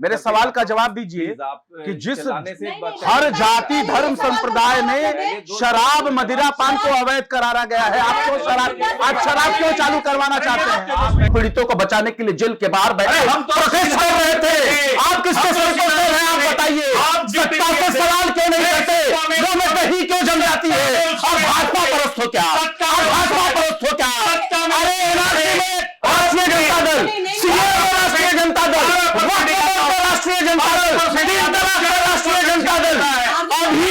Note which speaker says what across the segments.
Speaker 1: मेरे सवाल का जवाब दीजिए कि जिस हर जाति धर्म संप्रदाय में शराब मदिरा पान को अवैध करारा गया है, आप शराब क्यों चालू करवाना चाहते हैं? पीड़ितों को बचाने के लिए जेल के बाहर बैठे हम प्रोटेस्ट कर रहे थे, आप किसके सर हैं? आप बताइए, सत्ता से सवाल क्यों नहीं करते? वो में कहीं क्यों जम जाती है? और भाजपा परस्त हो क्या? भाजपा परस्त हो क्या? अरे एनआरसी में राष्ट्रीय जनता दल, सीएए राष्ट्रीय जनता दल, राष्ट्रीय जनता दल, राष्ट्रीय जनता दल, अभी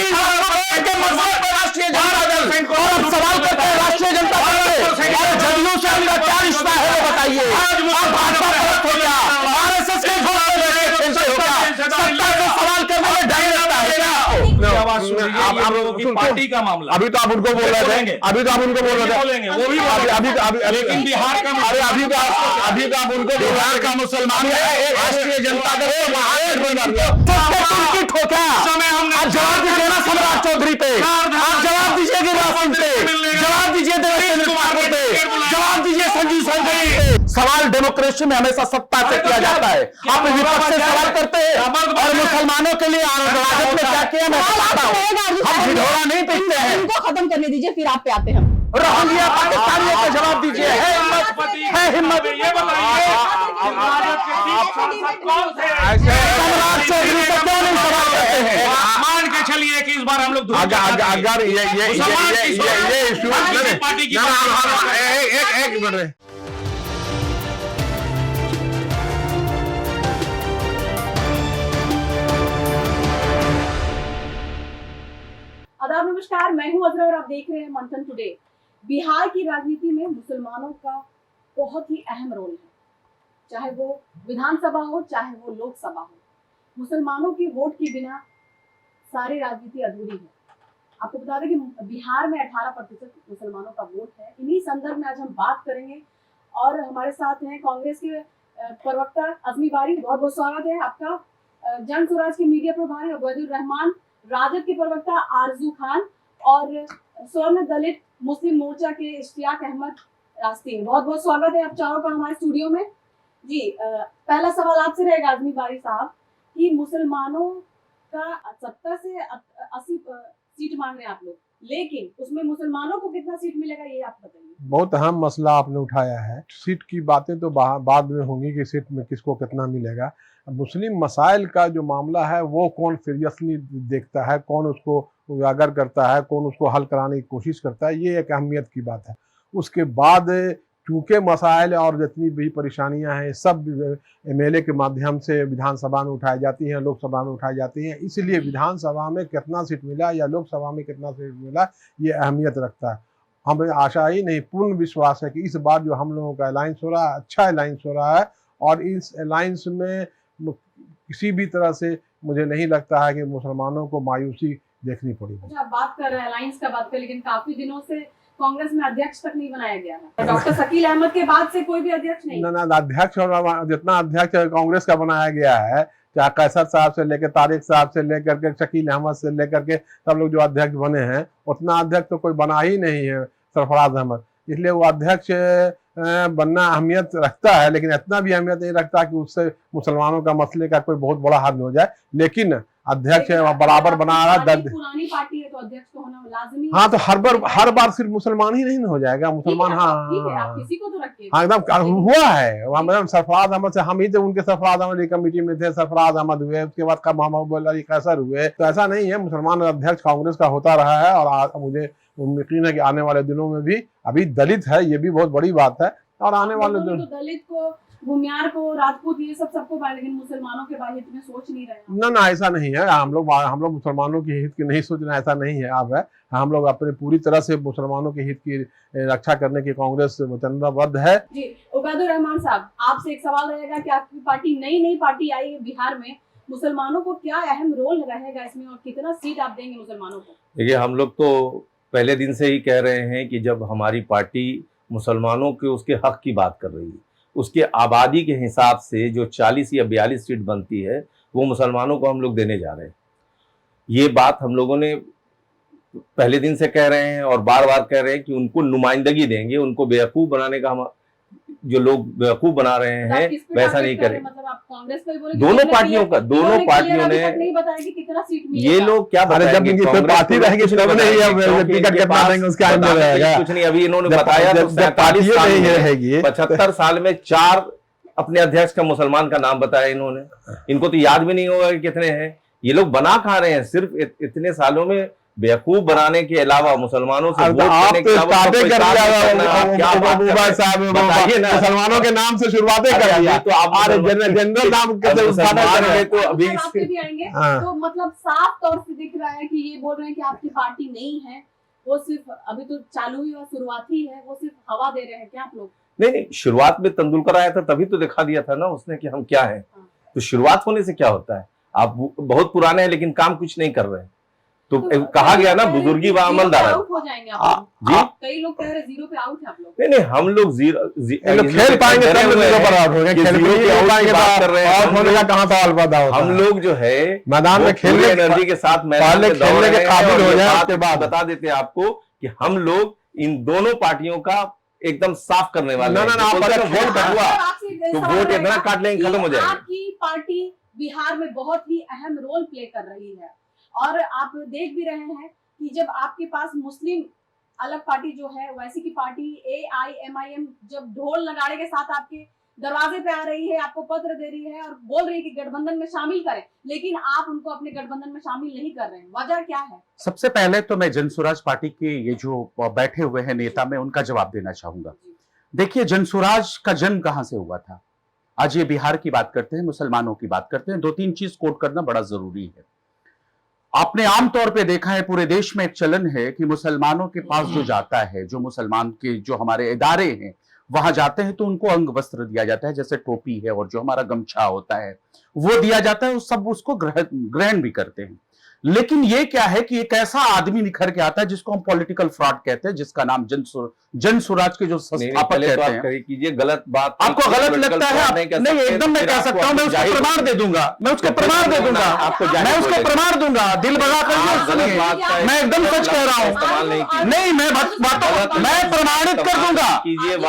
Speaker 1: राष्ट्रीय जनता दल, और अब सवाल करते हैं राष्ट्रीय जनता दल से, और जदयू से उनका क्या रिश्ता है वो बताइए। आप भाजपा परस्त हो क्या? आरएसएस के हो क्या? सत्ता से सवाल करने में डर लगता है क्या?
Speaker 2: पार्टी का मामला,
Speaker 1: अभी तो आप उनको बोल रहे थे, अभी तो आप उनको बोल रहे थे,
Speaker 2: वो भी लेकिन बिहार का,
Speaker 1: अरे अभी तो आप उनको बिहार का मुसलमान राष्ट्रीय जनता दल आप जवाब दीजिए ना सम्राट चौधरी पे, आप जवाब दीजिए गिरिराज सिंह पे, जवाब दीजिए देवेंद्र कुमार पे, जवाब दीजिए संजीव चौधरी पे। सवाल डेमोक्रेसी में हमेशा सत्ता से किया जाता है, आप विपक्ष से सवाल करते हैं और मुसलमानों के लिए राजद में क्या किया मैं बताता हूँ, हम ढिढोरा नहीं पीटते हैं।
Speaker 3: इनको खत्म करने दीजिए, फिर आप पे आते हैं।
Speaker 1: रोहिंग्या पाकिस्तानियों का जवाब दीजिए, है हिम्मत
Speaker 2: ये बताइए
Speaker 1: सम्राट चौधरी से क्यों नहीं सवाल करते हैं?
Speaker 2: मान के चलिए कि इस बार हम लोग
Speaker 1: अगर ये इशू
Speaker 2: पार्टी की
Speaker 1: एक मिनट
Speaker 3: आदाब, नमस्कार, मैं हूं अजरा और आप देख रहे हैं मंथन टुडे। बिहार की राजनीति में मुसलमानों का बहुत ही अहम रोल है, चाहे वो विधानसभा हो चाहे वो लोकसभा हो। मुसलमानों की वोट के बिना सारी राजनीति अधूरी है। आपको बता दें कि बिहार में 18% मुसलमानों का वोट है। इन्हीं संदर्भ में आज हम बात करेंगे और हमारे साथ हैं कांग्रेस के प्रवक्ता अजमी बारी, बहुत बहुत स्वागत है आपका। जन स्वराज के मीडिया प्रभारी अबैदुर रहमान, राजद के प्रवक्ता आरजू खान और स्वर्ण दलित मुस्लिम मोर्चा के इश्तियाक अहमद रास्ती, बहुत बहुत स्वागत है आप चारों का हमारे स्टूडियो में। जी, पहला सवाल आपसे रहेगा आजमी बारी साहब कि मुसलमानों का 70 से 80 सीट मांग रहे हैं आप लोग, लेकिन उसमें मुसलमानों को कितना सीट मिलेगा ये आप बताइए।
Speaker 4: बहुत अहम मसला आपने उठाया है। सीट की बातें तो बाद में होंगी कि सीट में किसको कितना मिलेगा। मुस्लिम मसाइल का जो मामला है वो कौन सीरियसली देखता है, कौन उसको उजागर करता है, कौन उसको हल कराने की कोशिश करता है, ये एक अहमियत की बात है। उसके बाद चूँकि मसाइल और जितनी भी परेशानियां हैं सब एमएलए के माध्यम से विधानसभा में उठाई जाती हैं, लोकसभा में उठाई जाती हैं, इसलिए विधानसभा में कितना सीट मिला या लोकसभा में कितना सीट मिला ये अहमियत रखता है। हमें आशा ही नहीं, पूर्ण विश्वास है कि इस बार जो हम लोगों का अलायंस हो रहा है अच्छा अलायंस हो रहा है और इस अलायंस में किसी भी तरह से मुझे नहीं लगता है कि मुसलमानों को मायूसी देखनी पड़ेगी।
Speaker 3: अच्छा, आप बात कर रहे हैं अलायंस का बात कर, लेकिन काफी दिनों से कांग्रेस में अध्यक्ष तक नहीं बनाया गया है। डॉक्टर शकील अहमद के बाद से कोई भी अध्यक्ष नहीं।
Speaker 4: ना अध्यक्ष और जितना अध्यक्ष कांग्रेस का बनाया गया है, चाहे कैसर साहब से लेकर तारिक साहब से लेकर के शकील अहमद से लेकर के सब लोग जो अध्यक्ष बने हैं, उतना अध्यक्ष तो कोई बना ही नहीं है सरफराज अहमद। इसलिए वो अध्यक्ष बनना अहमियत रखता है, लेकिन इतना भी अहमियत नहीं रखता कि उससे मुसलमानों का मसले का कोई बहुत बड़ा हल हो जाए। लेकिन अध्यक्ष बराबर बना रहा
Speaker 3: पुरानी पार्टी है तो अध्यक्ष तो होना लाजमी।
Speaker 4: हाँ, तो हर बार सिर्फ मुसलमान ही नहीं हो जाएगा, मुसलमान
Speaker 3: हाँ किसी को तो रखिए।
Speaker 4: हाँ एकदम हुआ है। मैडम सरफराज अहमद से हम ही थे, उनके सरफराज अहमद की कमेटी में थे, सरफराज अहमद हुए, उसके बाद मोहम्मद अली कैसर हुए। तो ऐसा नहीं है, मुसलमान अध्यक्ष कांग्रेस का होता रहा है और मुझे यकीन है कि आने वाले दिनों में भी, अभी दलित है ये भी बहुत बड़ी बात है, और आने वाले दिनों
Speaker 3: दलित को, भूमियार को, राजपूत, ये सबको पाए, लेकिन मुसलमानों के हित में सोच नहीं रहे।
Speaker 4: ना ऐसा नहीं है। हम लोग मुसलमानों के हित की नहीं सोचना, ऐसा नहीं है। अब है हम लोग अपने पूरी तरह से मुसलमानों के हित की रक्षा करने की कांग्रेस वचनबद्ध है।
Speaker 3: जी, उबैदुर रहमान साहब, आपसे एक सवाल रहेगा कि आपकी पार्टी नई पार्टी आई है बिहार में, मुसलमानों को क्या अहम रोल रहेगा इसमें और कितना सीट आप देंगे मुसलमानों को?
Speaker 5: देखिए, हम लोग तो पहले दिन से ही कह रहे हैं कि जब हमारी पार्टी मुसलमानों के उसके हक की बात कर रही है, उसके आबादी के हिसाब से जो 40 या 42 सीट बनती है वो मुसलमानों को हम लोग देने जा रहे हैं। ये बात हम लोगों ने पहले दिन से कह रहे हैं और बार बार कह रहे हैं कि उनको नुमाइंदगी देंगे, उनको बेवकूफ़ बनाने का हम जो लोग बेवकूफ बना रहे
Speaker 3: तो आप
Speaker 5: हैं
Speaker 3: किस पे
Speaker 5: वैसा
Speaker 3: टारगेट
Speaker 5: नहीं
Speaker 3: कर रहे
Speaker 5: करें।
Speaker 3: हैं? मतलब आप कांग्रेस पे बोले
Speaker 5: दोनों पार्टियों का, दोनों पार्टियों ने
Speaker 3: नहीं बताया कि कितना सीट
Speaker 5: ये
Speaker 3: मिलेगा।
Speaker 5: लोग क्या
Speaker 4: अरे जब
Speaker 5: बताएंगे?
Speaker 4: इनकी कोई
Speaker 5: कांग्रेस
Speaker 4: पार्टी
Speaker 5: को
Speaker 4: रहेगी
Speaker 5: कुछ
Speaker 4: तब नहीं
Speaker 5: बताएंगे,
Speaker 4: अब
Speaker 5: क्योंकि
Speaker 4: टिकट
Speaker 5: इनके
Speaker 4: कितना
Speaker 5: पास
Speaker 4: देंगे उसका आइडिया
Speaker 5: बताने के लिए
Speaker 4: रहेगा।
Speaker 5: कुछ नहीं। अभी इन्होंने
Speaker 4: जब
Speaker 5: बताया तो
Speaker 4: जब पार्टी
Speaker 5: 47 साल
Speaker 4: नहीं
Speaker 5: में
Speaker 4: रहेगी
Speaker 5: 75 साल में 4 अपने अध्यक्ष का मुसलमान का नाम बताया इन्होंने। इनको तो याद भी नहीं होगा कि कितने हैं। ये लोग बना खा रहे हैं सिर्फ इतने सालों में बेवकूफ बनाने के अलावा, मुसलमानों से वोट
Speaker 4: आप
Speaker 5: करने
Speaker 4: तो
Speaker 5: के अलावा
Speaker 4: स्टार्टें
Speaker 5: कोई
Speaker 4: कर
Speaker 5: काम
Speaker 4: दिया
Speaker 5: नहीं करना। आप क्या बात कर रहे हैं?
Speaker 4: साहब
Speaker 5: बताइए ना।
Speaker 4: मुसलमानों के नाम से शुरुआतें
Speaker 5: अरे
Speaker 4: कर
Speaker 5: अभी
Speaker 4: दिया।
Speaker 5: तो आप
Speaker 4: अरे
Speaker 5: मुसलमान-
Speaker 4: जनरल नाम
Speaker 5: अब
Speaker 4: कैसे
Speaker 5: मुसलमान
Speaker 4: स्टार्ट
Speaker 5: में तो अभी
Speaker 3: आप पे भी आएंगे।
Speaker 4: हाँ।
Speaker 3: तो मतलब साफ तौर से दिख रहा है कि ये बोल रहे हैं कि आपकी पार्टी नहीं है, वो सिर्फ अभी तो चालू ही और शुरुआत ही है, वो सिर्फ हवा दे रहे हैं क्या आप लोग?
Speaker 5: नहीं, शुरुआत में तेंदुलकर आया था तभी तो दिखा दिया था ना उसने कि हम क्या है। तो शुरुआत होने से क्या होता है? आप बहुत पुराने हैं लेकिन काम कुछ नहीं कर रहे हैं। तो कहा गया ना, बुजुर्गी व अमलदार।
Speaker 3: आउट हो जाएंगे आप लोग।
Speaker 5: जी
Speaker 3: कई लोग कह रहे हैं जीरो पे आउट है आप लोग।
Speaker 5: नहीं, हम लोग
Speaker 4: खेल पाएंगे तब जीरो पर आउट होंगे। खेल पाएंगे आउट होने का कहाँ सवाल पैदा होता है?
Speaker 5: हम लोग जो है
Speaker 4: मैदान में खेलने
Speaker 5: एनर्जी के साथ मैदान
Speaker 4: पहले
Speaker 5: में दौड़
Speaker 4: खेलने
Speaker 5: रहे
Speaker 4: के
Speaker 5: हैं।
Speaker 4: काबिल
Speaker 5: और
Speaker 4: हो
Speaker 5: ये
Speaker 4: जाए
Speaker 5: बात
Speaker 4: उसके बाद
Speaker 5: बता देते हैं आपको कि हम लोग इन दोनों पार्टियों का एकदम साफ करने वाले हैं।
Speaker 4: ना, आप
Speaker 5: बोलते हैं
Speaker 4: खेल
Speaker 5: वोट हुआ
Speaker 3: आपसे
Speaker 5: तो
Speaker 3: सवाल
Speaker 5: वोट
Speaker 3: रहेगा
Speaker 5: इतना काट लेंगे,
Speaker 3: कि
Speaker 5: खत्म हो जाएगा।
Speaker 3: आपकी पार्टी बिहार में बहुत ही अहम रोल प्ले कर रही है और आप देख भी रहे हैं कि जब आपके पास मुस्लिम अलग पार्टी जो है वैसी की पार्टी AIMIM जब ढोल नगाड़े के साथ आपके दरवाजे पे आ रही है, आपको पत्र दे रही है और बोल रही है कि गठबंधन में शामिल करें, लेकिन आप उनको अपने गठबंधन में शामिल नहीं कर रहे हैं, वजह क्या है?
Speaker 1: सबसे पहले तो मैं जनसुराज पार्टी के ये जो बैठे हुए हैं नेता, मैं उनका जवाब देना चाहूंगा। देखिए, जनसुराज का जन्म कहां से हुआ था? आज ये बिहार की बात करते हैं, मुसलमानों की बात करते हैं, 2-3 चीज कोट करना बड़ा जरूरी है। आपने आमतौर पे देखा है पूरे देश में एक चलन है कि मुसलमानों के पास जो जाता है, जो मुसलमान के जो हमारे इदारे हैं वहां जाते हैं तो उनको अंग वस्त्र दिया जाता है, जैसे टोपी है और जो हमारा गमछा होता है वो दिया जाता है, सब उसको ग्रहण भी करते हैं। लेकिन ये क्या है कि एक ऐसा आदमी निखर के आता है जिसको हम पॉलिटिकल फ्रॉड कहते हैं, जिसका नाम जनसुराज के जो संस्थापक कहते हैं।
Speaker 5: कीजिए गलत बात
Speaker 1: आपको गलत लगता है? नहीं, एकदम मैं कह सकता हूं, मैं उसको प्रमाण दे दूंगा, मैं उसको प्रमाण दे दूंगा, मैं उसको प्रमाण दूंगा, दिल भगा कर मैं एकदम सच कह रहा हूं। नहीं, मैं बातों मैं प्रमाणित कर दूंगा।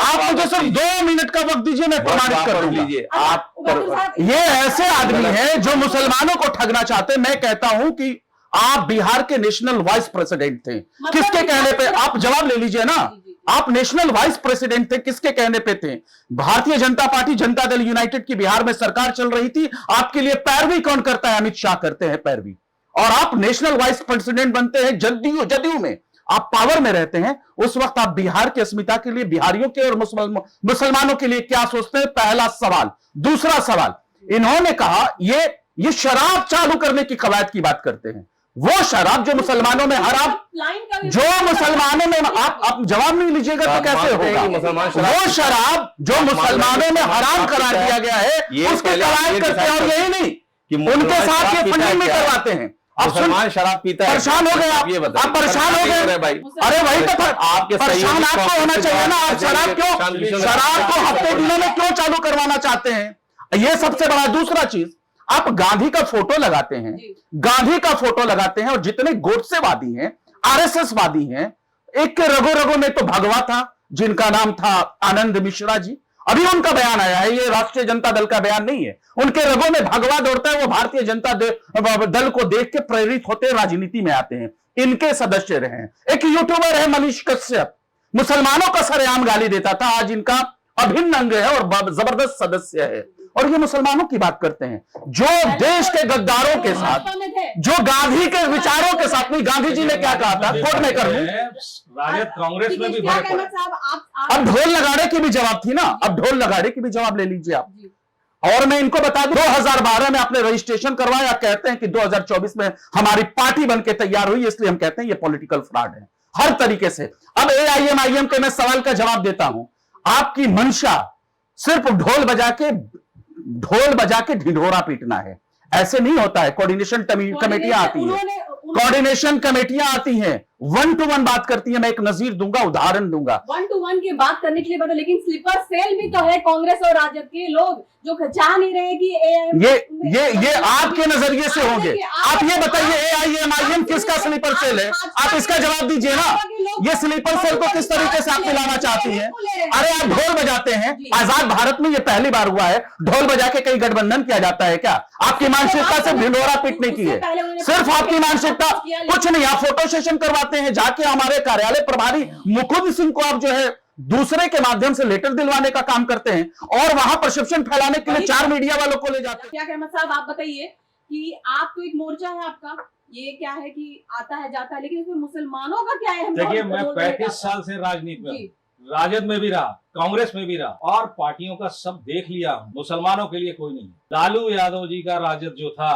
Speaker 1: आप मुझे सिर्फ 2 मिनट का वक्त दीजिए, मैं प्रमाणित कर दूंगा।
Speaker 5: आप
Speaker 1: ये ऐसे आदमी है जो मुसलमानों को ठगना चाहते हैं। मैं कहता हूं कि आप बिहार के नेशनल वाइस प्रेसिडेंट थे, किसके कहने पे? आप जवाब ले लीजिए ना। आप नेशनल वाइस प्रेसिडेंट थे, किसके कहने पे थे? भारतीय जनता पार्टी, जनता दल यूनाइटेड की बिहार में सरकार चल रही थी। आपके लिए पैरवी कौन करता है? अमित शाह करते हैं पैरवी। और आप नेशनल वाइस प्रेसिडेंट बनते हैं जदयू में, आप पावर में रहते हैं। उस वक्त आप बिहार की अस्मिता के लिए, बिहारियों के और मुसलमानों के लिए क्या सोचते हैं? पहला सवाल। दूसरा सवाल, इन्होंने कहा ये शराब चालू करने की कवायद की बात करते हैं। वो शराब जो मुसलमानों में हराम, जो मुसलमानों में, आप जवाब नहीं लीजिएगा तो कैसे होगा? वो शराब जो मुसलमानों में हराम करार दिया गया है उसके कवायद करते हैं। और यही नहीं कि उनके साथ ये फंडिंग भी करवाते हैं।
Speaker 5: मुसलमान शराब पीता है,
Speaker 1: परेशान हो गए आप,
Speaker 5: ये बताइए।
Speaker 1: आप परेशान हो गए
Speaker 5: भाई।
Speaker 1: अरे वही तो
Speaker 5: आपके
Speaker 1: परेशान आपको होना चाहिए ना। आप शराब को हफ्ते दिनों में क्यों चालू करवाना चाहते हैं? ये सबसे बड़ा। दूसरा चीज, आप गांधी का फोटो लगाते हैं, गांधी का फोटो लगाते हैं, और जितने गोडसेवादी हैं, RSSवादी हैं, एक के रगो रगो में तो भगवा था जिनका नाम था आनंद मिश्रा जी। अभी उनका बयान आया है, ये राष्ट्रीय जनता दल का बयान नहीं है। उनके रगों में भगवा दौड़ता है, वो भारतीय जनता दल को देख के प्रेरित होते राजनीति में आते हैं। इनके सदस्य रहे हैं। एक यूट्यूबर है मनीष कश्यप, मुसलमानों का सरेआम गाली देता था, आज इनका अभिन्न अंग है और जबरदस्त सदस्य है। और ये मुसलमानों की बात करते हैं जो देश के गद्दारों के साथ, जो गांधी के विचारों के साथ। नहीं, गांधी जी ने क्या कहा था? कोट में कर लूं,
Speaker 2: राजद कांग्रेस में भी फर्क पड़ा।
Speaker 1: अब ढोल लगाड़े की भी जवाब थी ना, अब ढोल लगाड़े की भी जवाब ले लीजिए आप। और मैं इनको बता दूं, 2012 में आपने रजिस्ट्रेशन करवाया, कहते हैं कि 2024 में हमारी पार्टी बनके तैयार हुई, इसलिए हम कहते हैं ये पॉलिटिकल फ्रॉड है हर तरीके से। अब AIMIM के मैं सवाल का जवाब देता हूं। आपकी मंशा सिर्फ ढोल बजा के ढिढोरा पीटना है, ऐसे नहीं होता है। कोऑर्डिनेशन कमेटियां आती है। कोऑर्डिनेशन कमेटियां आती हैं, 1 to 1 बात करती है। मैं एक नजीर दूंगा, उदाहरण दूंगा।
Speaker 3: 1 to 1 की बात करने के लिए बता, लेकिन स्लीपर सेल भी तो है कांग्रेस और राजद के लोग जो चाह नहीं रहे कि
Speaker 1: ये आपके नजरिए से होंगे। आप ये बताइए AIMIM किसका स्लीपर सेल है? आप इसका जवाब दीजिए ना। ये स्लीपर सेल को किस तरीके से आप मिलाना चाहती हैं? अरे आप ढोल बजाते हैं, आजाद भारत में ये पहली बार हुआ है ढोल बजा के कहीं गठबंधन किया जाता है क्या? आपकी मानसिकता से ढिंढोरा पीटने की है, सिर्फ आपकी मानसिकता, कुछ नहीं। आप फोटो सेशन करवाते हैं जाके, हमारे कार्यालय प्रभारी मुकुंद सिंह को आप जो है दूसरे के माध्यम से लेटर दिलवाने का काम करते हैं और वहां परसेप्शन फैलाने के लिए 4 मीडिया वालों को ले जाते हैं।
Speaker 3: क्या अहमद साहब आप बताइए कि आप तो एक मोर्चा है आपका, ये क्या है कि आता है जाता है, लेकिन इसमें मुसलमानों का क्या है?
Speaker 2: देखिए, मैं 35 साल से राजनीति में, राजद में भी रहा, कांग्रेस में भी रहा और पार्टियों का सब देख लिया। मुसलमानों के लिए कोई नहीं। लालू यादव जी का राजद जो था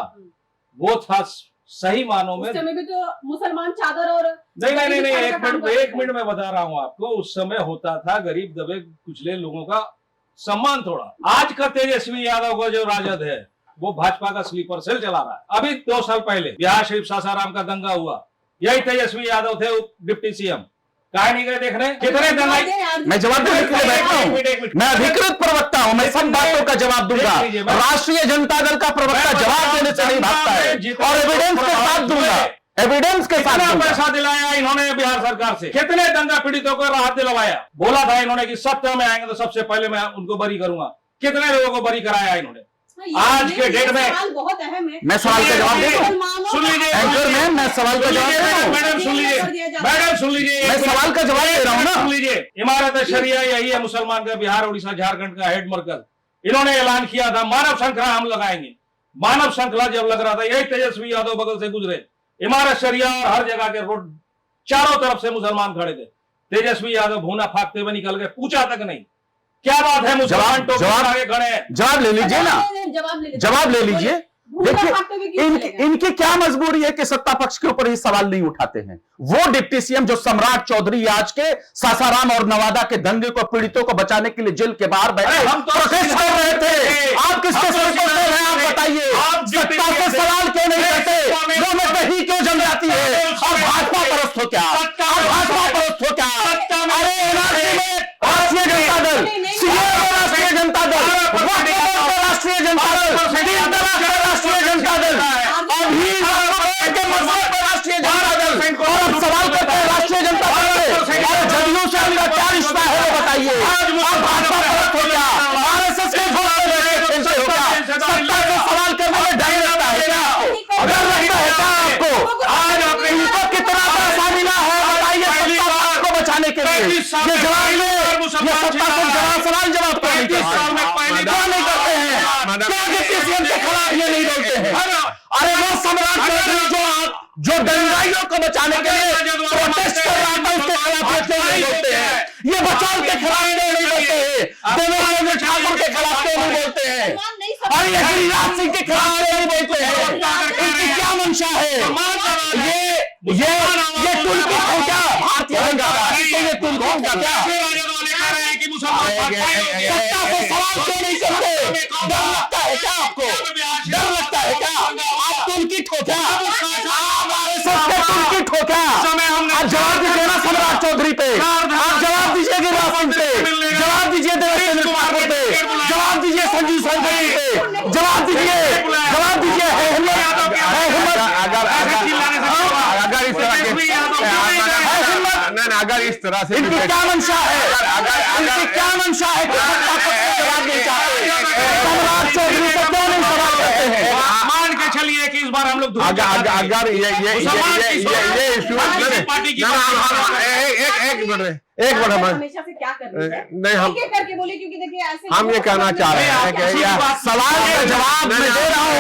Speaker 2: वो था सही मानों में।
Speaker 3: उस समय भी तो मुसलमान चादर और
Speaker 2: नहीं, एक मिनट में बता रहा हूँ आपको। उस समय होता था गरीब दबे कुचले लोगों का सम्मान थोड़ा। आज का तेजस्वी यादव का जो राजद है वो भाजपा का स्लीपर सेल चला रहा है। अभी 2 साल पहले बिहार शरीफ सासाराम का दंगा हुआ, यही तेजस्वी यादव थे डिप्टी सीएम। कहा नहीं गए देखने कितने दंगा? मैं जवाब देने के लिए बैठा हूँ,
Speaker 1: मैं अधिकृत प्रवक्ता हूं, मैं सब बातों का जवाब दूंगा। राष्ट्रीय जनता दल का प्रवक्ता जवाब देने से नहीं भागता है और एविडेंस के साथ दूंगा, एविडेंस के साथ।
Speaker 2: कितना पैसा दिलाया इन्होंने बिहार सरकार से? कितने दंगा पीड़ितों को राहत दिलवाया? बोला था इन्होंने कि सत्ता में आएंगे तो सबसे पहले मैं उनको बरी करूंगा। कितने लोगों को बरी कराया इन्होंने? आज के डेट में
Speaker 3: बहुत अहम है।
Speaker 1: मैं सवाल का जवाब दे दूं?
Speaker 2: सुन लीजिए
Speaker 1: एंकर मैन, मैं सवाल का जवाब दे रहा हूं।
Speaker 2: मैडम सुन लीजिए,
Speaker 1: मैं सवाल का जवाब दे रहा हूं ना।
Speaker 2: सुन लीजिए, इमारत शरिया यही है मुसलमान का बिहार, उड़ीसा, झारखंड का हेड मरकज। इन्होंने ऐलान किया था मानव श्रृंखला हम लगाएंगे। मानव श्रृंखला जब लग रहा था, यही तेजस्वी यादव बगल से गुजरे, इमारत शरिया और हर जगह के रोड चारों तरफ से मुसलमान खड़े थे। तेजस्वी यादव भूना फाकते हुए निकल गए, पूछा तक नहीं। क्या बात है? मुसलमान
Speaker 1: जवाब ले लीजिए ना, जवाब ले लीजिए। देखिए इनकी क्या मजबूरी है कि सत्ता पक्ष के ऊपर ये सवाल नहीं उठाते हैं। वो डिप्टी सीएम जो सम्राट चौधरी आज के सासाराम और नवादा के दंगे को पीड़ितों को बचाने के लिए जेल के बाहर बैठे
Speaker 2: हम तो
Speaker 1: प्रोटेस्ट कर रहे थे। आप किसके सर हैं? आप बताइए, सत्ता से सवाल क्यों नहीं करते? वो में दही क्यों जम जाती है? और भाजपा परस्त हो क्या? भाजपा परस्त हो क्या? अरे एनआरसी में राष्ट्रीय जनता दल, सीएए में राष्ट्रीय जनता दल, राष्ट्रीय जनता दल, राष्ट्रीय जनता दल, अभी के मसले पर राष्ट्रीय जनता दल, और अब सवाल करते हैं राष्ट्रीय जनता दल से और जदयू से उनका क्या रिश्ता है वो बताइए। आप भाजपा परस्त हो क्या? आरएसएस के से हो क्या? सत्ता से सवाल करने में डर लगता है क्या आपको? डर लगता है क्या आपको? आज इनको कितना पैसा मिला है बताइए सत्ता को बचाने के लिए? ये जवाब में ये सत्ता को सवाल जवाब नहीं करते हैं। क्या डिप्टी सीएम के खिलाफ ये नहीं बोलते हैं? अरे वो सम्राट चौधरी जो दंगाइयों को बचाने के लिए प्रोटेस्ट कर रहा था, उसके खिलाफ नहीं बोलते हैं। ये बचाव के खिलाफ नहीं बोलते हैं। देवेंद्र ठाकुर के खिलाफ नहीं बोलते हैं। और ये गिरिराज सिंह के खिलाफ नहीं बोलते हैं। इनकी क्या मंशा है? ये टुलकिट हो क्या भारतीय जनता पार्टी? ये टुलकिट का क्या? सत्ता से सवाल क्यों नहीं करते? डर लगता है क्या आपको? डर लगता है क्या? आप टुलकिट हो क्या? सबके टुलकिट हो क्या? आप जवाब दीजिए ना सम्राट चौधरी पे, आप जवाब दीजिए गिरिराज सिंह पे, जवाब दीजिए देवेंद्र ठाकुर पे, जवाब दीजिए संजीव संघवी पे, जवाब दीजिए
Speaker 4: अगर इस तरह से
Speaker 1: इनकी क्या मंशा है? इनकी क्या मंशा है कि सत्ता पक्ष से जवाब नहीं चाहते? सम्राट चौधरी से क्यों नहीं सवाल करते हैं?
Speaker 2: मान के चलिए कि इस बार हम लोग
Speaker 4: अगर ये इशू एक मिनट
Speaker 3: हमेशा से क्या कर रही है?
Speaker 4: नहीं, हम
Speaker 3: करके बोले, क्योंकि देखिए ऐसे
Speaker 4: हम ये कहना चाह रहे हैं कि
Speaker 1: सवाल का जवाब मैं दे रहा हूँ।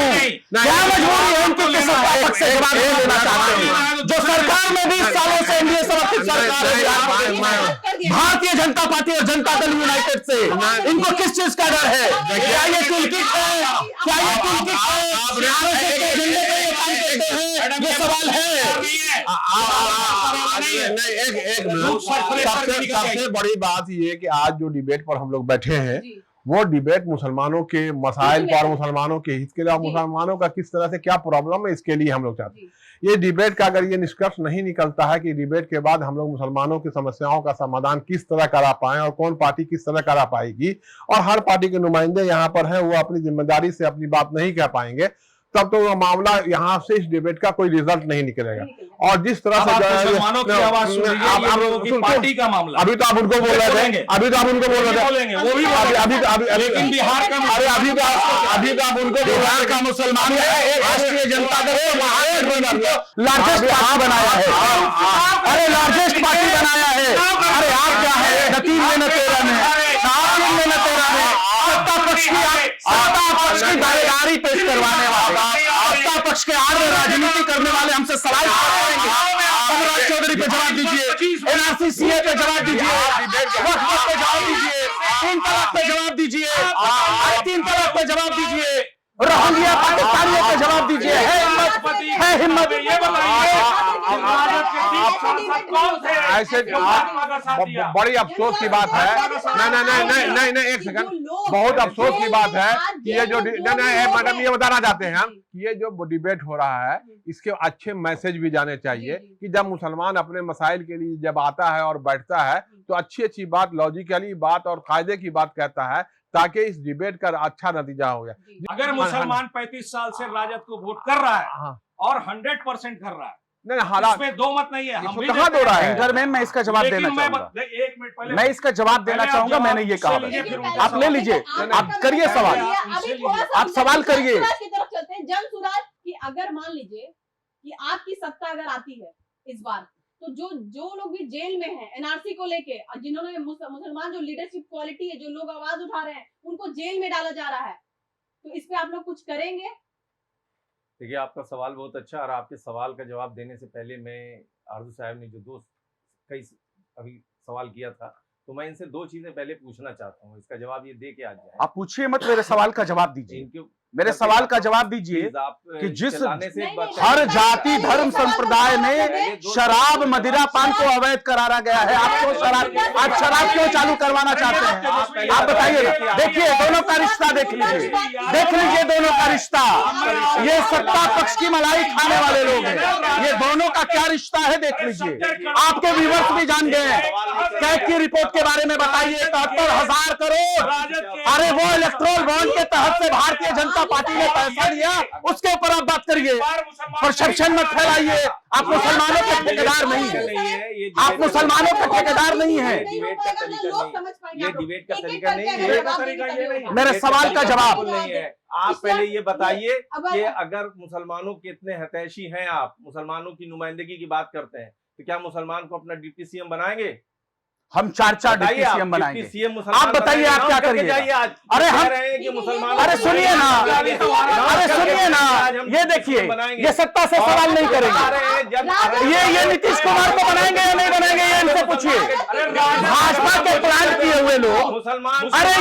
Speaker 1: क्या मजबूरी है उनकी कि सत्ता पक्ष से जवाब नहीं देना चाहते हैं? जो सरकार में 20 सालों से एनडीए समर्थित सरकार है, भारतीय जनता पार्टी और जनता दल यूनाइटेड से, इनको किस चीज का डर है? क्या ये टुलकिट है? क्या ये टुलकिट है? ये सवाल है।
Speaker 4: सबसे बड़ी बात ये है कि आज जो डिबेट पर हम लोग बैठे हैं वो डिबेट मुसलमानों के मसाइल पर, मुसलमानों के हित के लिए, और मुसलमानों का किस तरह से क्या प्रॉब्लम है इसके लिए हम लोग चाहते हैं। ये डिबेट का अगर ये निष्कर्ष नहीं निकलता है कि डिबेट के बाद हम लोग मुसलमानों की समस्याओं का समाधान किस तरह करा पाए और कौन पार्टी किस तरह करा पाएगी, और हर पार्टी के नुमाइंदे यहाँ पर हैं, वो अपनी जिम्मेदारी से अपनी बात नहीं कह पाएंगे, तब तो वो मामला यहाँ से इस डिबेट का कोई रिजल्ट नहीं निकलेगा। और जिस तरह से
Speaker 2: मुसलमानों की आवाज सुन लीजिए, ये लोगों की पार्टी का मामला।
Speaker 4: अभी तो आप उनको बोल रहे थे, अभी तो आप उनको बोल रहे थे,
Speaker 2: वो भी
Speaker 4: लेकिन बिहार का, अरे अभी तो आप उनको बिहार का मुसलमान राष्ट्रीय जनता दल लार्जेस्ट पार्टी बनाया है, अरे लार्जेस्ट पार्टी बनाया है। अरे आप क्या है, न 3 में न 13 में, न 13 में सत्ता पक्ष की दावेदारी पेश करवाने वाला, सत्ता पक्ष के आड़ में राजनीति करने वाले हमसे सवाल करेंगे। कमराज चौधरी पे जवाब दीजिए, एनआरसी सीए पे जवाब दीजिए, वक्फ पे जवाब दीजिए, 3 तलाक पे जवाब दीजिए, 3 तलाक पे जवाब दीजिए, रोहिंग्या पाकिस्तानियों पे जवाब दीजिए। है हिम्मत
Speaker 2: ये बताइए
Speaker 4: ऐसे बड़ी अफसोस की बात है। नहीं एक सेकंड, बहुत अफसोस की बात है कि ये जो मैडम ये बताना चाहते हैं हम, ये जो डिबेट हो रहा है इसके अच्छे मैसेज भी जाने चाहिए कि जब मुसलमान अपने मसाइल के लिए जब आता है और बैठता है तो अच्छी बात, लॉजिकली बात और कायदे की बात कहता है, ताकि इस डिबेट का अच्छा नतीजा हो गया।
Speaker 2: अगर मुसलमान 35 साल से राजद को वोट कर रहा है और 100% कर रहा है,
Speaker 4: नहीं हालात
Speaker 2: इसमें दो मत नहीं है, हम भी
Speaker 1: कहाँ दो रहा है
Speaker 4: एंकर
Speaker 1: मैम, मैं इसका जवाब देना चाहूंगा।
Speaker 2: 1 मिनट पहले
Speaker 1: मैं इसका जवाब देना चाहूंगा, मैंने ये कहा। आप ले लीजिए, आप करिए सवाल, आप सवाल करिए।
Speaker 3: जन सुराज की अगर मान लीजिए कि आपकी सत्ता अगर आती है इस बार, तो जो लोग भी जेल में हैं एनआरसी को लेके, जिन्होंने मुसलमान जो लीडरशिप क्वालिटी है, जो लोग आवाज उठा रहे हैं, उनको जेल में डाला जा रहा है, तो इस पे आप लोग कुछ करेंगे?
Speaker 5: देखिए, आपका सवाल बहुत अच्छा, और आपके सवाल का जवाब देने से पहले मैं आरजू साहब ने जो कई अभी सवाल किया था, तो मैं इनसे 2 चीजें पहले पूछना चाहता हूँ, इसका जवाब ये दे के आ जाए।
Speaker 1: आप पूछिए मत, मेरे सवाल का जवाब दीजिए, मेरे सवाल का जवाब दीजिए कि जिस हर जाति धर्म संप्रदाय में शराब मदिरा पान को अवैध करारा गया है, आपको आज शराब क्यों चालू करवाना चाहते हैं? आप बताइए। देखिए दोनों का रिश्ता देख लीजिए दोनों का रिश्ता। ये सत्ता पक्ष की मलाई खाने वाले लोग हैं, ये दोनों का क्या रिश्ता है देख लीजिए। आपके व्यूअर्स भी जान गए। कैग की रिपोर्ट के बारे में बताइए, 71,000 करोड़, अरे वो इलेक्ट्रोल बॉन्ड के तहत से भारतीय जनता पार्टी ने पैसा लिया, उसके ऊपर आप बात करिए, परसेप्शन मत फैलाइए। आप मुसलमानों के ठेकेदार नहीं है, आप मुसलमानों के ठेकेदार नहीं है।
Speaker 5: ये डिबेट का तरीका नहीं है।
Speaker 1: मेरे सवाल का जवाब
Speaker 5: नहीं है। आप पहले ये बताइए कि अगर मुसलमानों के इतने हितैषी हैं, आप मुसलमानों की नुमाइंदगी की बात करते हैं, तो क्या मुसलमान को अपना डिप्टी सीएम बनाएंगे?
Speaker 1: हम 4 डिप्टी सीएम बनाएंगे। आप बताइए आप क्या करिए? अरे हम अरे सुनिए ना, ये देखिए, ये सत्ता से सवाल नहीं करेंगे। ये नीतीश कुमार को बनाएंगे या नहीं बनाएंगे, ये इनसे पूछिए। भाजपा के प्लांट किए हुए लोग,
Speaker 5: मुसलमान,
Speaker 1: अरे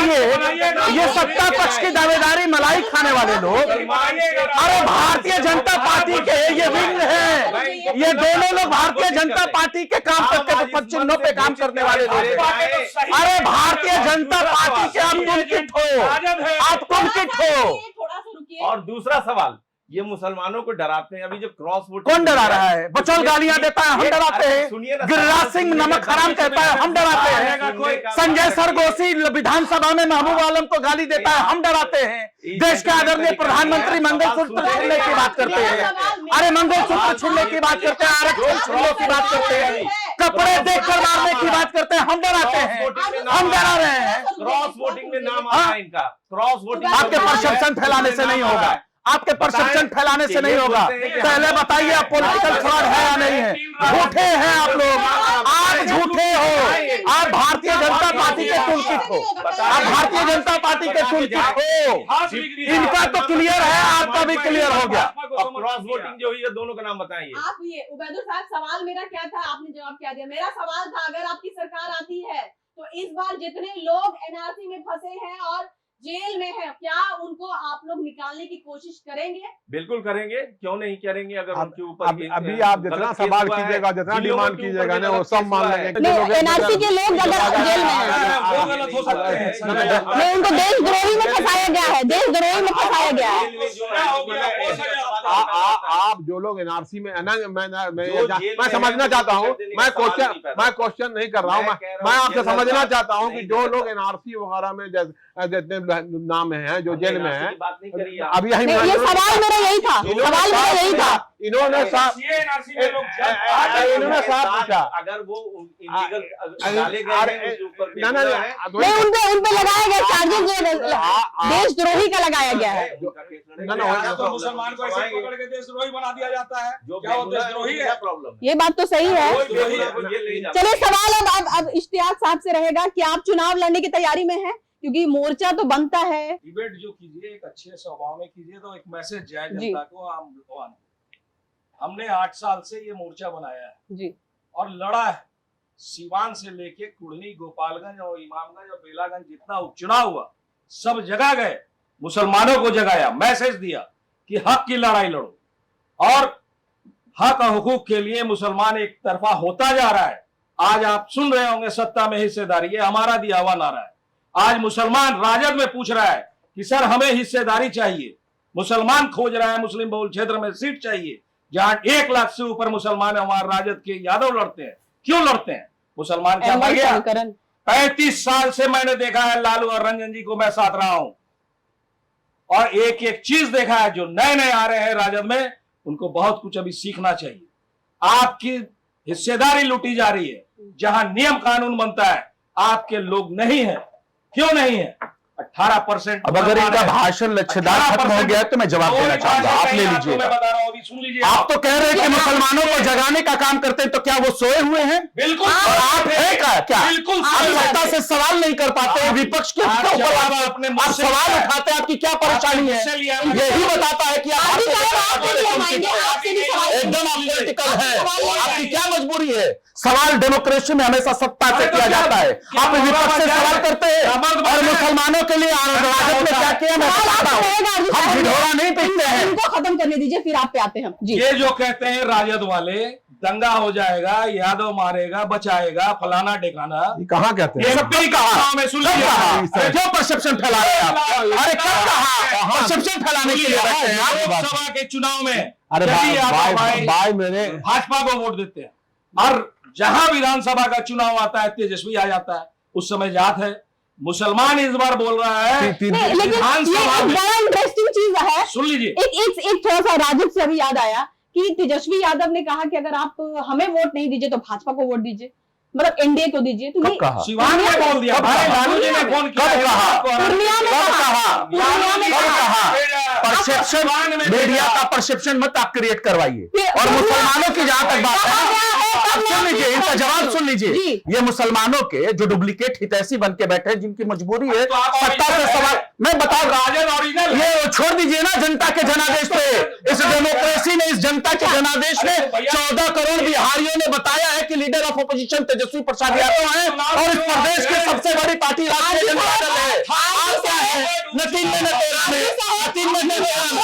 Speaker 1: ये सत्ता पक्ष की दावेदारी मलाई खाने वाले लोग, अरे भारतीय जनता पार्टी के ये विंग है, ये दोनों लोग भारतीय जनता पार्टी के काम करके चिन्हों पे काम करने वाले। अरे भारतीय जनता पार्टी के आप कुंठित हो।
Speaker 5: और दूसरा सवाल, ये मुसलमानों को डराते हैं। अभी जो क्रॉस वोट,
Speaker 1: कौन डरा रहा है? बचौल गालियां देता है, हम डराते हैं। गिरिराज सिंह नमक हराम कहता है, हम डराते हैं। संजय सरगोशी विधानसभा में महबूब आलम को गाली देता है, हम डराते हैं। देश के आदरणीय प्रधानमंत्री मंगलसूत्र छीनने की बात करते हैं, अरे मंगलसूत्र छीनने की बात करते हैं, आरक्षण छीनने की बात करते हैं, कपड़े देखकर मारने की बात करते हैं, हम डराते हैं, हम डरा रहे हैं।
Speaker 5: क्रॉस वोटिंग में नाम आता है इनका। क्रॉस वोटिंग
Speaker 1: आपके परसेप्शन फैलाने से नहीं होगा, आपके परसेप्शन फैलाने से नहीं होगा। पहले बताइए आप पॉलिटिकल फ्रॉड है या नहीं है? झूठे हैं आप लोग, आप झूठे हो, आप भारतीय जनता पार्टी के टूलकिट हो, आप भारतीय जनता पार्टी के टूलकिट हो। इनका तो क्लियर है, आपका भी क्लियर हो गया।
Speaker 5: क्रॉस वोटिंग जो हुई है, दोनों का नाम बताइए
Speaker 3: आप। ये उबैदुल साहब, सवाल मेरा क्या था, आपने जवाब क्या दिया। मेरा सवाल था, अगर आपकी सरकार आती है तो इस बार जितने लोग एनआरसी में फंसे हैं और जेल में है, क्या उनको आप लोग निकालने की कोशिश करेंगे?
Speaker 5: बिल्कुल करेंगे, क्यों नहीं करेंगे। अगर उनके ऊपर
Speaker 4: अभी आप जितना सवाल कीजिएगा, जितना डिमांड कीजिएगा ना, वो सब मान लेंगे।
Speaker 6: एनआरसी के लोग अगर जेल में हैं,
Speaker 2: वो गलत हो सकते हैं।
Speaker 6: नहीं, उनको देशद्रोही में फंसाया गया है, देशद्रोही में फंसाया गया है।
Speaker 4: आप जो लोग एनआरसी में, मैं समझना चाहता हूँ, मैं क्वेश्चन नहीं कर रहा हूँ, मैं आपसे समझना चाहता हूँ कि जो लोग एनआरसी वगैरह में जितने नाम हैं जो जेल में हैं, अभी यही
Speaker 6: ये सवाल मेरा यही था, सवाल मेरा यही था।
Speaker 4: इन्होंने साफ पूछा,
Speaker 5: अगर वो इलीगल डाले गए हैं उसके ऊपर भी
Speaker 6: नहीं, उनपे लगाया गया चार्जेस देशद्रोही का लगाया गया है।
Speaker 2: तो मुसलमान को ऐसे पकड़ के देशद्रोही बना दिया जाता है, क्या वो देशद्रोही है?
Speaker 5: प्रॉब्लम
Speaker 6: ये बात तो सही है।
Speaker 5: है।
Speaker 6: चलिए, सवाल अब इश्तियाक साहब से रहेगा कि आप चुनाव लड़ने की तैयारी में हैं, क्योंकि मोर्चा तो बनता है।
Speaker 2: डिबेट जो कीजिए एक अच्छे स्वभाव में कीजिए, तो एक मैसेज जाए
Speaker 6: जी।
Speaker 2: जनता को। हमने 8 साल से ये मोर्चा बनाया है
Speaker 6: जी,
Speaker 2: और लड़ा है। सीवान से लेके कुड़नी, गोपालगंज और इमामगंज और बेलागंज जितना उपचुनाव हुआ, सब जगह गए, मुसलमानों को जगाया, मैसेज दिया कि हक की लड़ाई लड़ो। और हक और हुकूक के लिए मुसलमान एक तरफा होता जा रहा है। आज आप सुन रहे होंगे सत्ता में हिस्सेदारी, ये हमारा दिया हुआ नारा है। आज मुसलमान राजद में पूछ रहा है कि सर हमें हिस्सेदारी चाहिए। मुसलमान खोज रहा है मुस्लिम बहुल क्षेत्र में सीट चाहिए, जहां 1 लाख से ऊपर मुसलमान हमारे राजद के यादव लड़ते हैं। क्यों लड़ते हैं? मुसलमान क्या मर गया? 35 साल से मैंने देखा है लालू और रंजन जी को मैं साथ रहा हूं, और एक एक चीज देखा है। जो नए नए आ रहे हैं राजद में, उनको बहुत कुछ अभी सीखना चाहिए। आपकी हिस्सेदारी लूटी जा रही है, जहां नियम कानून बनता है आपके लोग नहीं है। क्यों नहीं है? 18%।
Speaker 1: अब अगर इनका भाषण लच्छेदार खत्म हो गया तो मैं जवाब देना चाहूंगा, आप ले लीजिए।
Speaker 2: मैं बता रहा हूं, अभी सुन लीजिए।
Speaker 1: आप तो कह रहे हैं कि मुसलमानों को जगाने का काम करते हैं, तो क्या वो सोए हुए हैं?
Speaker 2: बिल्कुल।
Speaker 1: और आप है क्या?
Speaker 2: बिल्कुल
Speaker 1: आप सत्ता से सवाल नहीं कर पाते, विपक्ष के ऊपर
Speaker 2: अपने
Speaker 1: आप सवाल उठाते हैं, आपकी क्या परेशानी है? यही बताता है कि आप एकदम अनपॉलिटिकल है। आपकी क्या मजबूरी है? सवाल डेमोक्रेसी में हमेशा सत्ता से किया जाता है, आप विपक्ष से सवाल करते हैं। और मुसलमानों के लिए राजद में क्या किया मैं बताता हूं, हम ढिढोरा नहीं पीटते हैं।
Speaker 6: इनको खत्म करने दीजिए, फिर आप पे आते हैं जी।
Speaker 2: ये जो कहते हैं राजद वाले दंगा हो जाएगा, यादव मारेगा, बचाएगा, फलाना ढिकाना,
Speaker 4: कहाँ कहते हैं?
Speaker 2: सब कहीं कहा में सुन लीजिए।
Speaker 1: क्यों परसेप्शन फैला रहे हैं आप? अरे कब कहा परसेप्शन फैलाने के लिए बैठे हैं आप?
Speaker 2: लोकसभा के चुनाव में
Speaker 4: अरे भाई मेरे
Speaker 2: भाजपा को वोट देते हैं, और जहां विधानसभा का चुनाव आता है तेजस्वी आ जाता है। उस समय जात है। मुसलमान इस बार बोल रहा है,
Speaker 6: लेकिन ये एक बड़ा इंटरेस्टिंग चीज है।
Speaker 2: सुन लीजिए,
Speaker 6: एक थोड़ा सा राजद से अभी याद आया कि तेजस्वी यादव ने कहा कि अगर आप हमें वोट नहीं दीजिए तो भाजपा को वोट दीजिए, मतलब एनडीए को दीजिए। तो
Speaker 1: कहा?
Speaker 2: शिवान ने बोल दिया, भाई लालू जी ने फोन किया,
Speaker 6: पूर्णिया में कहा।
Speaker 1: परसेप्शन, मीडिया का परसेप्शन मत आप क्रिएट करवाइए। और मुसलमानों की जहां तक बात है, सुन लीजिए, इनका जवाब सुन लीजिए। ये मुसलमानों के जो डुप्लीकेट हितैषी बन के बैठे हैं, जिनकी मजबूरी है सत्ता से सवाल, मैं बता
Speaker 2: राजद ओरिजिनल,
Speaker 1: ये छोड़ दीजिए ना जनता के जनादेश पे। इस डेमोक्रेसी ने, इस जनता के जनादेश में 14 करोड़ बिहारियों ने बताया है कि leader of opposition Tejashwi Prasad Yadav है, और इस प्रदेश की सबसे बड़ी पार्टी राष्ट्रीय जनता दल है। आप क्या है? न 3 में, न 13 में, न 3 में, न 13 में।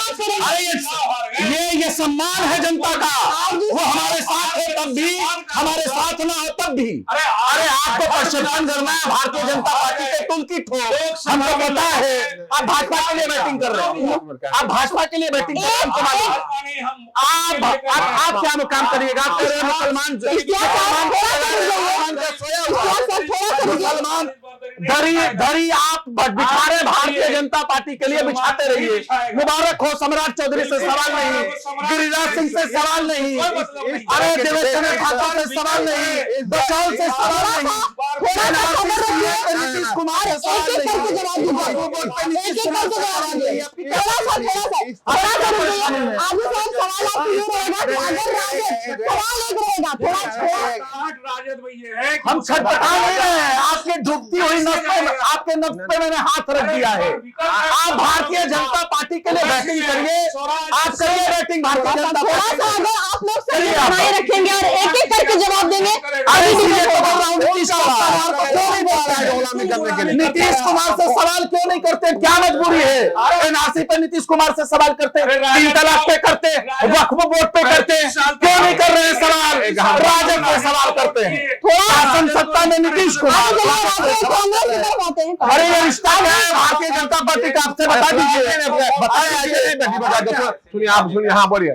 Speaker 1: अरे ये सम्मान है जनता का। वो हमारे साथ है तब भी, हमारे साथ ना हो तब भी। अरे आपको परसेप्शन करना है भारतीय जनता पार्टी के टूल किट हो, हमको पता है। आप भाजपा के लिए बैटिंग कर रहे हो, आप भाजपा के लिए बैटिंग कर रहे हो, आप क्या काम करिएगा? मुसलमान धरी आप बिछा रहे भारतीय जनता पार्टी के लिए, बिछाते रहिए। मुबारक हो, सम्राट चौधरी से सवाल नहीं, गिरिराज सिंह से सवाल नहीं, अरे देवेश चंद्र ठाकुर से सवाल नहीं, बचाव से सवाल नहीं, नीतीश कुमार से सवाल नहीं।
Speaker 6: सवाल आपसे ये रहेगा कि अगर राजद, सवाल एक रहेगा थोड़ा
Speaker 2: राजद भाई ये है कि
Speaker 1: हम छटपटा नहीं रहे हैं, आपके डूबती हुई नस पे, आपके नस पे मैंने हाथ रख दिया है। आप भारतीय जनता पार्टी के लिए बैटिंग करिए, आप करिए बैटिंग भारतीय जनता
Speaker 6: थोड़ा
Speaker 1: पार्टी
Speaker 6: सा
Speaker 1: के लिए।
Speaker 6: अगर आप लोग सही बनाए रखेंगे और एक एक करके जवाब देंगे,
Speaker 1: अरे इसलिए तो बोल रहा हूँ, नीतीश कुमार को क्यों नहीं बोल रहा है गुलामी करने के लिए? नीतीश कुमार से सवाल क्यों नहीं करते? क्या मजबूरी है? एनआरसी पे नीतीश कुमार से सवाल करते, 3 तलाक पे करते, वक्फ बोर्ड पे करते, क्यों नहीं कर रहे हैं सवाल? राजद पे सवाल करते हैं, शासन सत्ता में नीतीश कुमार।
Speaker 6: कांग्रेस की तरफ आते हैं।
Speaker 1: अरे ये रिश्ता क्या है भारतीय जनता पार्टी का? आपसे बता दीजिए, बताइए।
Speaker 4: सुनिए, आप सुनिए, हाँ बोलिए।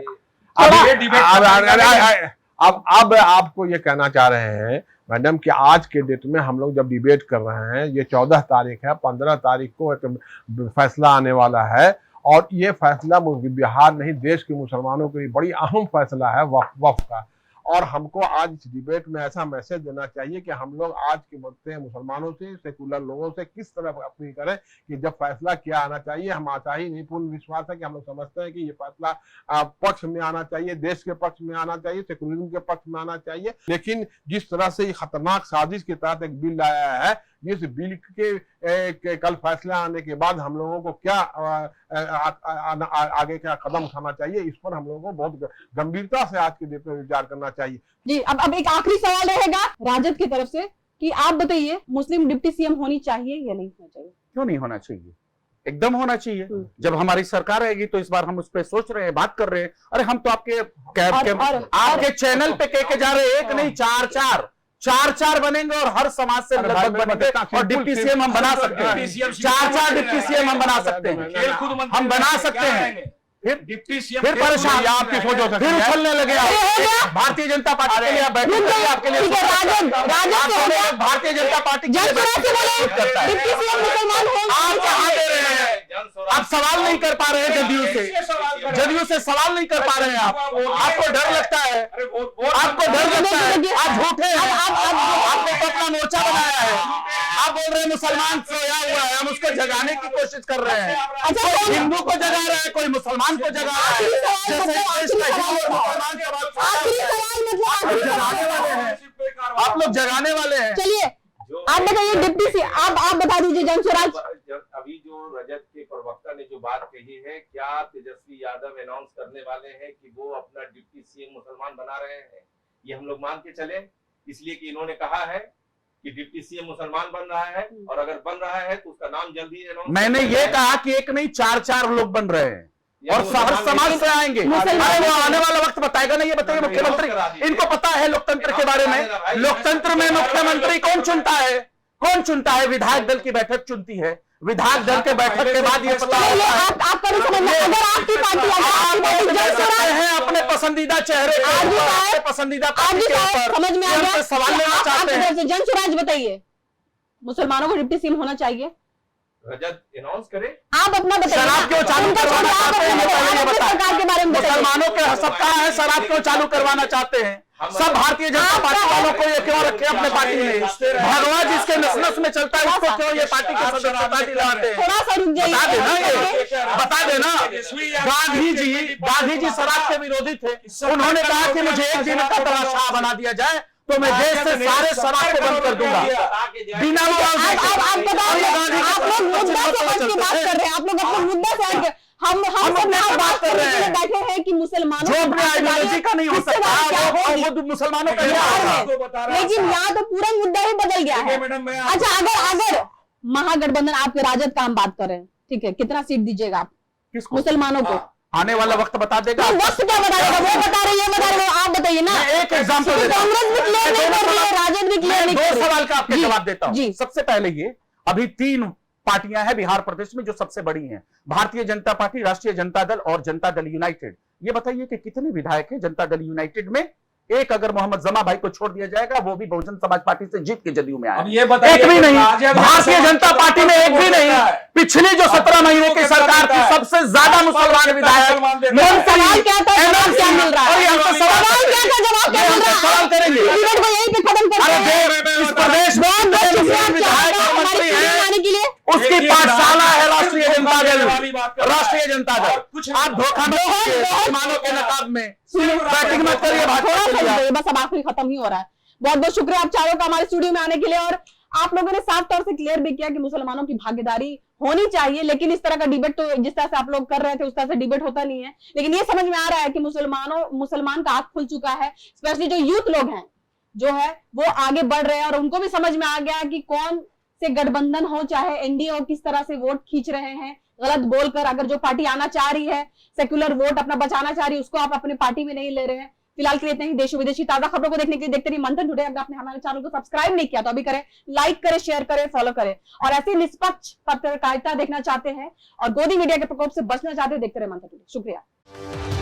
Speaker 4: अब आपको ये कहना चाह रहे हैं मैडम कि आज के डेट में हम लोग जब डिबेट कर रहे हैं, ये 14 तारीख है, 15 तारीख को एक फैसला आने वाला है, और ये फैसला बिहार नहीं देश के मुसलमानों के लिए बड़ी अहम फैसला है वक्फ का। और हमको आज इस डिबेट में ऐसा मैसेज देना चाहिए कि हम लोग आज के बढ़ते हैं मुसलमानों से, सेकुलर लोगों से किस तरह अपील करें कि जब फैसला क्या आना चाहिए, हम आशा ही नहीं, पूर्ण विश्वास है कि हम लोग समझते हैं कि ये फैसला पक्ष में आना चाहिए, देश के पक्ष में आना चाहिए, सेकुलरिज्म के पक्ष में आना चाहिए। लेकिन जिस तरह से ये खतरनाक साजिश के तहत एक बिल लाया है, इस बिल के कल फैसला आने के बाद हम लोगों को क्या आगे क्या कदम उठाना चाहिए, इस पर हम लोगों को बहुत गंभीरता से आज के दिन पर विचार करना चाहिए।
Speaker 6: जी, अब एक आखिरी सवाल रहेगा राजद की तरफ से कि आप बताइए, मुस्लिम डिप्टी सीएम होनी चाहिए या नहीं होना चाहिए?
Speaker 1: क्यों नहीं होना चाहिए? एकदम होना चाहिए। जब हमारी सरकार आएगी तो इस बार हम उस पर सोच रहे हैं, बात कर रहे हैं। अरे हम तो आपके चैनल पे कह के जा रहे हैं, एक नहीं चार बनेंगे और हर समाज से लगभग बनेंगे, और डिप्टी सीएम हम बना सकते हैं। 4 डिप्टी सीएम हम बना सकते हैं, हम बना सकते हैं।
Speaker 2: फिर डिप्टी सीएम
Speaker 1: फिर परेशान आपकी सोच हो सकती है, फिर उछलने लगे आप। भारतीय जनता पार्टी के लिए बैठे आपके लिए भारतीय जनता पार्टी करता है। आप कहाँ दे रहे हैं? आप सवाल नहीं कर पा रहे हैं जदयू से सवाल नहीं कर पा रहे हैं आप। आपको डर लगता है, आपको डर लगता है, आप झूठे हैं। आपने तो अपना मोर्चा बनाया है, आप बोल रहे हैं मुसलमान सोया हुआ है, हम उसको जगाने की कोशिश कर रहे हैं। कोई हिंदू को जगा रहा है, कोई मुसलमान को जगा रहा है। आप लोग जगाने वाले हैं।
Speaker 6: चलिए आप बताइए डिप्टी सी, आप बता दीजिए जनस्वराज।
Speaker 5: अभी जो रजत के प्रवक्ता ने जो बात कही है, क्या तेजस्वी यादव अनाउंस करने वाले हैं कि वो अपना डिप्टी सीएम मुसलमान बना रहे हैं? ये हम लोग मान के चले, इसलिए कि इन्होंने कहा है कि डिप्टी सीएम मुसलमान बन रहा है, और अगर बन रहा है तो उसका नाम जल्दी अनाउंस।
Speaker 1: मैंने ये कहा कि एक नहीं 4 लोग बन रहे हैं और हर समाज से आएंगे। वो आने वाला वक्त बताएगा ना, ये बताइए मुख्यमंत्री। इनको पता है लोकतंत्र के बारे में। लोकतंत्र में मुख्यमंत्री कौन चुनता है? कौन चुनता है? विधायक दल की बैठक चुनती है। विधायक दल के बैठक के बाद ये पता है अपने पसंदीदा चेहरे, पसंदीदा पार्टी के ऊपर
Speaker 6: समझ में आ गया।
Speaker 1: सवाल लेना चाहते हैं।
Speaker 6: जनस्वराज बताइए, मुसलमानों को डिप्टी सीएम होना चाहिए?
Speaker 5: रजत अनाउंस करे,
Speaker 6: आप अपना बताइए।
Speaker 1: शराब क्यों चालू करवाना चाहते हैं?
Speaker 6: सरकार के बारे में
Speaker 1: मुसलमानों के सप्ताह है, शराब क्यों चालू करवाना चाहते हैं? सब भारतीय जनता पार्टी वालों को ये क्यों रखे अपने पार्टी में? भगवा जिसके नस में चलता है उसको क्यों ये पार्टी की सदस्यता दिलाते हैं?
Speaker 6: थोड़ा सा रुक जाइए,
Speaker 1: बता देना, ये बता देना। गांधी जी शराब के विरोधी थे। उन्होंने कहा कि मुझे एक दिन का तमाशा बना दिया जाए तो मैं देश से सारे शराब को बंद कर दूंगा बिना।
Speaker 6: आप लोग मुद्दा से हट के बात कर रहे हैं, आप लोग अपने मुद्दा से हट के हम सब बात कर रहे हैं, बैठे हैं कि मुसलमानों
Speaker 1: जो अपने आइडियोलॉजी का नहीं हो सकता वो मुसलमानों का नहीं।
Speaker 6: लेकिन यहाँ तो पूरा मुद्दा ही बदल गया है। अच्छा, अगर महागठबंधन आपके राजद का हम बात कर रहे हैं, ठीक है, कितना सीट दीजिएगा आप मुसलमानों को?
Speaker 1: आने वाला वक्त बता देगा।
Speaker 6: वक्त क्या बता देगा? वो बता रहे हैं, आप बताइए ना।
Speaker 1: एक एग्जाम्पल,
Speaker 6: कांग्रेस भी क्लियर नहीं कर रही है, राजद भी क्लियर नहीं कर रही है।
Speaker 1: 2 सवाल का आपके जवाब देता हूं।
Speaker 6: जी।
Speaker 1: सबसे पहले ये अभी 3 पार्टियां हैं बिहार प्रदेश में जो सबसे बड़ी हैं, भारतीय जनता पार्टी, राष्ट्रीय जनता दल और जनता दल यूनाइटेड। ये बताइए कि कितने विधायक हैं जनता दल यूनाइटेड में? एक अगर मोहम्मद जमा भाई को छोड़ दिया जाएगा, वो भी बहुजन समाज पार्टी से जीत के जदयू में आया। एक भी नहीं, भारतीय जनता पार्टी में एक भी नहीं। पिछली जो 17 महीने की सरकार थी, सबसे ज्यादा मुसलमान विधायक।
Speaker 6: सवाल क्या था, जवाब क्या मिल रहा है? सवाल क्या था, जवाब क्या मिल रहा है?
Speaker 1: सवाल करेंगे,
Speaker 6: इवेंट को यहीं पे खत्म करते हैं।
Speaker 1: इस प्रदेश में विधायक मंत्री है, उसकी पाठशाला है राष्ट्रीय जनता दल,
Speaker 2: वाली बात कर रहा है।
Speaker 1: राष्ट्रीय जनता
Speaker 2: और
Speaker 1: दल,
Speaker 2: कुछ
Speaker 1: आप धोखा मत कीजिए मुसलमानों के नकाब में, बैटिंग मत करिए भाजपा
Speaker 6: थोड़ा
Speaker 1: के
Speaker 6: सा
Speaker 1: लिए।
Speaker 6: रुकिए, बस अब आखिरी खत्म ही हो रहा है। बहुत बहुत शुक्रिया आप चारों का हमारे स्टूडियो में आने के लिए, और आप लोगों ने साफ तौर से क्लियर भी किया कि मुसलमानों की भागीदारी होनी चाहिए, लेकिन इस तरह का डिबेट तो जिस तरह से आप लोग कर रहे थे उस तरह से डिबेट होता नहीं है। लेकिन ये समझ में आ रहा है कि मुसलमान का आंख खुल चुका है, स्पेशली जो यूथ लोग हैं जो है वो आगे बढ़ रहे हैं, और उनको भी समझ में आ गया कि कौन से गठबंधन हो चाहे एनडीए हो, किस तरह से वोट खींच रहे हैं गलत बोलकर। अगर जो पार्टी आना चाह रही है, सेक्युलर वोट अपना बचाना चाह रही है, उसको आप अपने पार्टी में नहीं ले रहे हैं। फिलहाल के लिए इतना ही। देश विदेशी ताजा खबरों को देखने के लिए देखते रहिए मंथन टुडे। अगर आपने हमारे चैनल को सब्सक्राइब नहीं किया तो अभी करें, लाइक करें, शेयर करें, फॉलो करें, और ऐसी निष्पक्ष पत्रकारिता देखना चाहते हैं और गोदी मीडिया के प्रकोप से बचना चाहते हैं, देखते रहे मंथन टुडे। शुक्रिया।